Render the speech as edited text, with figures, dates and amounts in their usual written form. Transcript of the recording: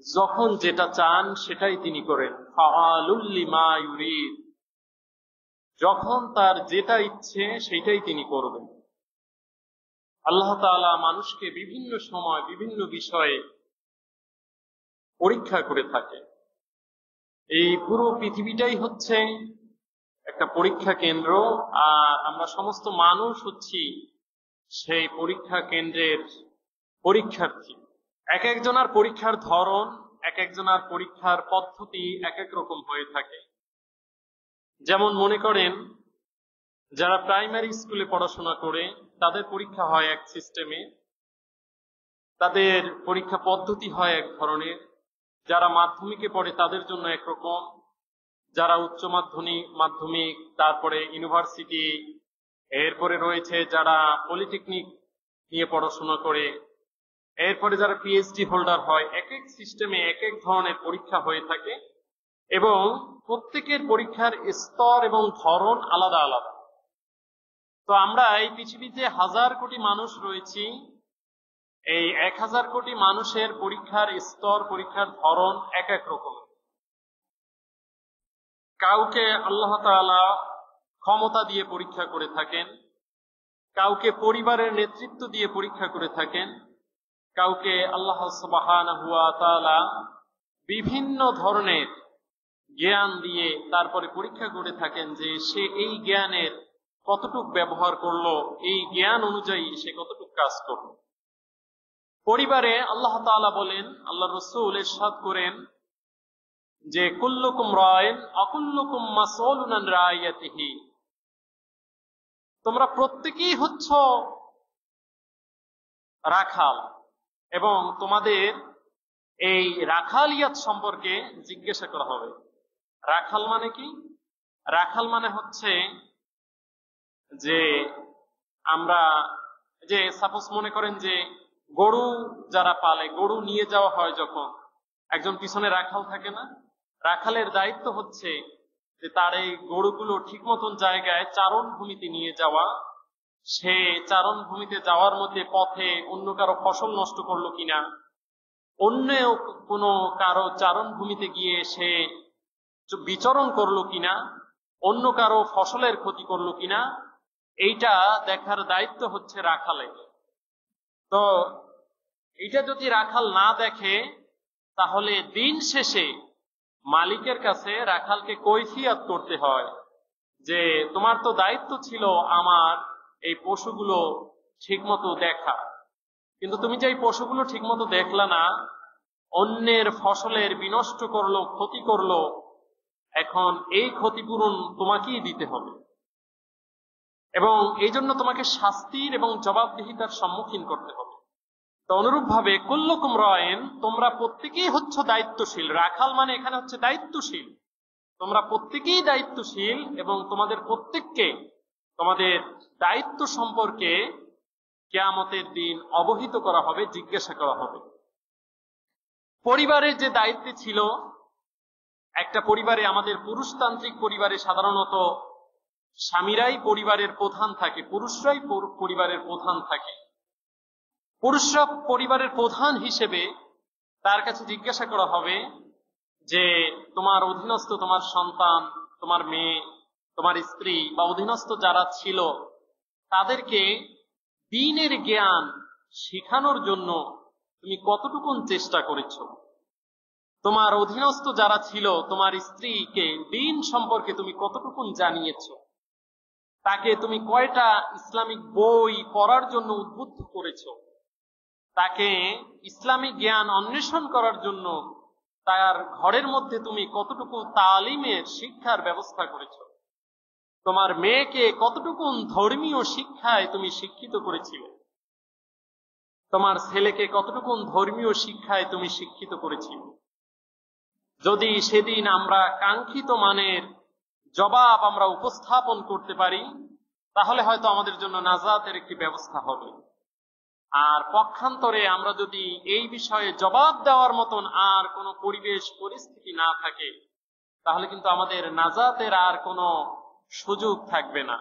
যখন যেটা চান সেটাই তিনি করেন। ফাআলুল লিমা ইউরিদ, যখন তার যেটা ইচ্ছে সেটাই তিনি করবেন। আল্লাহ তাআলা মানুষকে বিভিন্ন সময় বিভিন্ন বিষয়ে পরীক্ষা করে থাকে। এই পুরো পৃথিবীটাই হচ্ছে একটা পরীক্ষা কেন্দ্র, আর আমরা সমস্ত মানুষ হচ্ছি সেই পরীক্ষা কেন্দ্রের পরীক্ষার্থী। এক একজনের পরীক্ষার ধরন, এক একজনের পরীক্ষার পদ্ধতি এক এক রকম হয়ে থাকে। যেমন মনে করেন, যারা প্রাইমারি স্কুলে পড়াশোনা করে তাদের পরীক্ষা হয় এক সিস্টেমে, তাদের পরীক্ষা পদ্ধতি হয় এক ধরনের। যারা মাধ্যমিকে পড়ে তাদের জন্য একরকম, যারা উচ্চ মাধ্যমিক তারপরে ইউনিভার্সিটি, এরপরে রয়েছে যারা পলিটেকনিক নিয়ে পড়াশোনা করে, এরপরে যারা পিএইচডি হোল্ডার হয়, এক এক সিস্টেমে এক এক ধরনের পরীক্ষা হয়ে থাকে এবং প্রত্যেকের পরীক্ষার স্তর এবং ধরন আলাদা আলাদা। তো আমরা এই পৃথিবীতে 1000 কোটি মানুষ রয়েছি, এই 1000 কোটি মানুষের পরীক্ষার স্তর, পরীক্ষার ধরন এক এক রকম। কাউকে আল্লাহ তাআলা ক্ষমতা দিয়ে পরীক্ষা করে থাকেন, কাউকে পরিবারের নেতৃত্ব দিয়ে পরীক্ষা করে থাকেন, কাউকে আল্লাহ সুবহানাহু ওয়া তাআলা বিভিন্ন ধরনের জ্ঞান দিয়ে তারপরে পরীক্ষা করে থাকেন যে সে এই জ্ঞানের কতটুক ব্যবহার করলো, এই জ্ঞান অনুযায়ী সে কতটুক কাজ করলো। পরিবারে আল্লাহ তাআলা বলেন, আল্লাহ রাসূল ইরশাদ করেন যে কুল্লুকুম রাইন আকুল্লুকুম মাসউলুন আন রাইয়াতিহি, তোমরা প্রত্যেকেই হচ্ছ রাখাল এবং তোমাদের এই রাখালিয়াত সম্পর্কে জিজ্ঞাসা করা হবে। রাখাল মানে কি? রাখাল মানে হচ্ছে যে আমরা যে সাপোজ মনে করেন যে গরু যারা পালে, গরু নিয়ে যাওয়া হয় যখন, একজন পিছনে রাখাল থাকে না? রাখালের দায়িত্ব হচ্ছে যে তার এই গরুগুলো ঠিক মতন জায়গায় চারণ ভূমিতে নিয়ে যাওয়া, সে চারণ ভূমিতে যাওয়ার মধ্যে পথে অন্য কারো ফসল নষ্ট করলো কিনা, অন্য কোনো কারো চারণ ভূমিতে গিয়ে সে বিচরণ করলো কিনা, অন্য কারো ফসলের ক্ষতি করলো কিনা, এইটা দেখার দায়িত্ব হচ্ছে রাখালের। তো এটা যদি রাখাল না দেখে তাহলে দিন শেষে মালিকের কাছে রাখালকে কৈফিয়ত করতে হয় যে তোমার তো দায়িত্ব ছিল আমার এই পশুগুলো ঠিকমতো দেখা, কিন্তু তুমি যে এই পশুগুলো ঠিকমতো দেখলা না, অন্যের ফসলের বিনষ্ট করলো, ক্ষতি করলো, এখন এই ক্ষতিপূরণ তোমাকেই দিতে হবে এবং এই জন্য তোমাকে শাস্তির এবং জবাবদিহিতার সম্মুখীন করতে হবে। তো অনুরূপ ভাবে কুল্লুকুম রাইন, তোমরা প্রত্যেকেই হচ্ছ দায়িত্বশীল। রাখাল মানে এখানে হচ্ছে দায়িত্বশীল। তোমরা প্রত্যেকেই দায়িত্বশীল এবং তোমাদের প্রত্যেককে তোমাদের দায়িত্ব সম্পর্কে কিয়ামতের দিন অবহিত করা হবে, জিজ্ঞাসা করা হবে। পরিবারের যে দায়িত্ব ছিল, একটা পরিবারে, আমাদের পুরুষতান্ত্রিক পরিবারে সাধারণত স্বামীরাই পরিবারের প্রধান থাকে, পুরুষরাই পরিবারের প্রধান থাকে। পুরুষরা পরিবারের প্রধান হিসেবে তার কাছে জিজ্ঞাসা করা হবে যে তোমার অধীনস্থ, তোমার সন্তান, তোমার মেয়ে, তোমার স্ত্রী বা অধীনস্থ যারা ছিল তাদেরকে দ্বীনের জ্ঞান শেখানোর জন্য তুমি কতটুকু চেষ্টা করেছ। তোমার অধীনস্থ যারা ছিল, তোমার স্ত্রীকে দ্বীন সম্পর্কে তুমি কতটুকু জানিয়েছ, তাকে তুমি কয়টা ইসলামিক বই পড়ার জন্য উদ্বুদ্ধ করেছ, তাকে ইসলামিক জ্ঞান অন্বেষণ করার জন্য তার ঘরের মধ্যে তুমি কতটুকু তালিমের শিক্ষার ব্যবস্থা করেছ, তোমার মেয়েকে কতটুকু ধর্মীয় শিক্ষায় তুমি শিক্ষিত করেছিলে, তোমার ছেলেকে কতটুকু ধর্মীয় শিক্ষায় তুমি শিক্ষিত করেছিলে। যদি সেদিন আমরা কাঙ্ক্ষিত মানের জবাব আমরা উপস্থাপন করতে পারি তাহলে হয়তো আমাদের জন্য নাজাতের একটি ব্যবস্থা হবে। আর পক্ষান্তরে আমরা যদি এই বিষয়ে জবাব দেওয়ার মতন আর কোনো পরিবেশ পরিস্থিতি না থাকে তাহলে কিন্তু আমাদের নাজাতের আর কোনো সুযোগ থাকবে না।